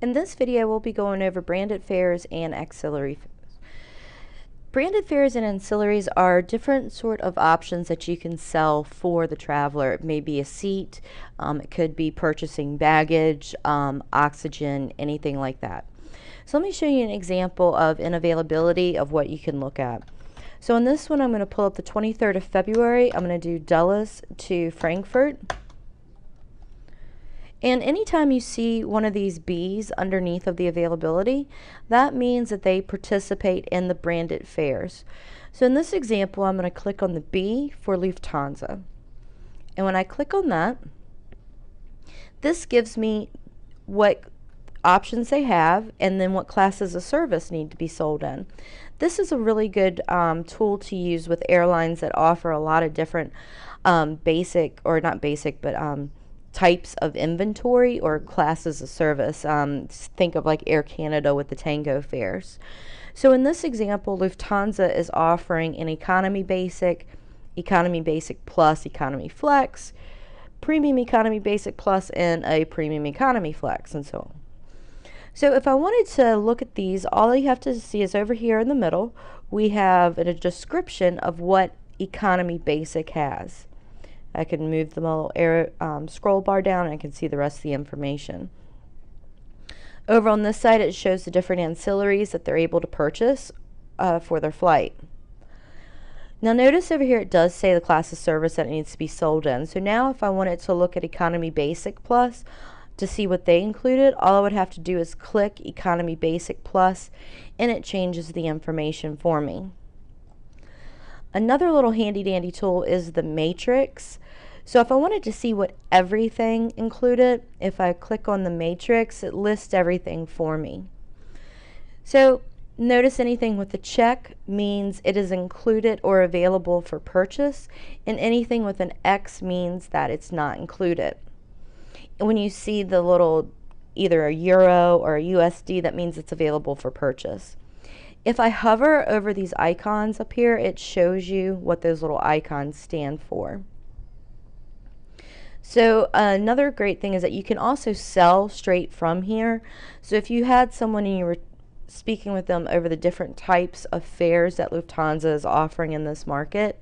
In this video, we'll be going over branded fares and auxiliary fares. Branded fares and ancillaries are different sort of options that you can sell for the traveler. It may be a seat, it could be purchasing baggage, oxygen, anything like that. So let me show you an example of an availability of what you can look at. So in this one, I'm going to pull up the 23rd of February. I'm going to do Dulles to Frankfurt. And anytime you see one of these B's underneath of the availability, that means that they participate in the branded fares. So in this example, I'm going to click on the B for Lufthansa. And when I click on that, this gives me what options they have and then what classes of service need to be sold in. This is a really good tool to use with airlines that offer a lot of different types of inventory or classes of service. Think of like Air Canada with the Tango fares. So in this example, Lufthansa is offering an Economy Basic Plus, Economy Flex, Premium Economy Basic Plus, and a Premium Economy Flex, and so on. So if I wanted to look at these, all you have to see is over here in the middle, we have a description of what Economy Basic has. I can move the little scroll bar down and I can see the rest of the information. Over on this side, it shows the different ancillaries that they're able to purchase for their flight. Now notice over here it does say the class of service that it needs to be sold in. So now if I wanted to look at Economy Basic Plus to see what they included, all I would have to do is click Economy Basic Plus and it changes the information for me. Another little handy dandy tool is the matrix. So if I wanted to see what everything included, if I click on the matrix, it lists everything for me. So notice anything with a check means it is included or available for purchase, and anything with an X means that it's not included. And when you see the little either a euro or a USD, that means it's available for purchase. If I hover over these icons up here, it shows you what those little icons stand for. So another great thing is that you can also sell straight from here. So if you had someone and you were speaking with them over the different types of fares that Lufthansa is offering in this market,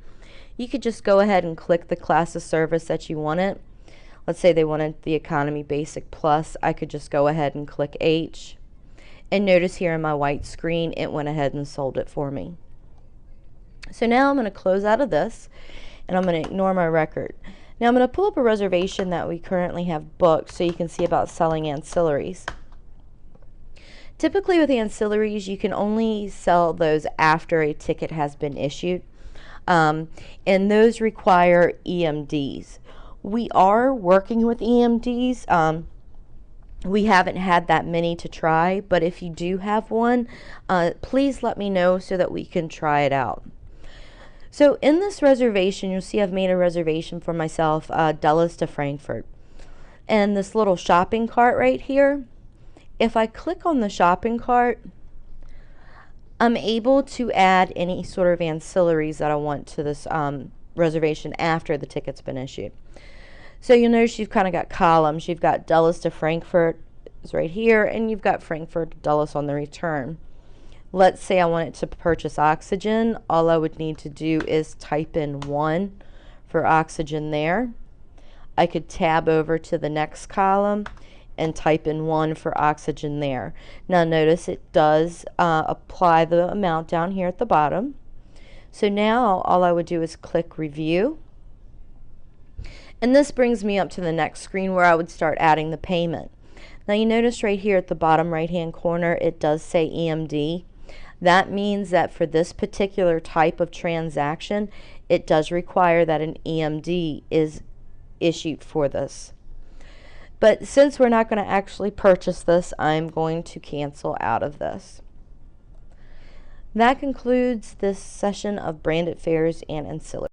you could just go ahead and click the class of service that you wanted. Let's say they wanted the Economy Basic Plus. I could just go ahead and click H. And notice here in my white screen, it went ahead and sold it for me. So now I'm going to close out of this, and I'm going to ignore my record. Now I'm going to pull up a reservation that we currently have booked so you can see about selling ancillaries. Typically with ancillaries, you can only sell those after a ticket has been issued, and those require EMDs. We are working with EMDs. We haven't had that many to try, but if you do have one, please let me know so that we can try it out. So in this reservation, you'll see I've made a reservation for myself, Dulles to Frankfurt. And this little shopping cart right here, if I click on the shopping cart, I'm able to add any sort of ancillaries that I want to this reservation after the ticket's been issued. So you'll notice you've kind of got columns. You've got Dulles to Frankfurt is right here, and you've got Frankfurt to Dulles on the return. Let's say I wanted to purchase oxygen. All I would need to do is type in 1 for oxygen there. I could tab over to the next column and type in 1 for oxygen there. Now notice it does apply the amount down here at the bottom. So now all I would do is click Review. And this brings me up to the next screen where I would start adding the payment. Now you notice right here at the bottom right hand corner it does say EMD. That means that for this particular type of transaction it does require that an EMD is issued for this. But since we're not going to actually purchase this, I'm going to cancel out of this. That concludes this session of branded fares and ancillary.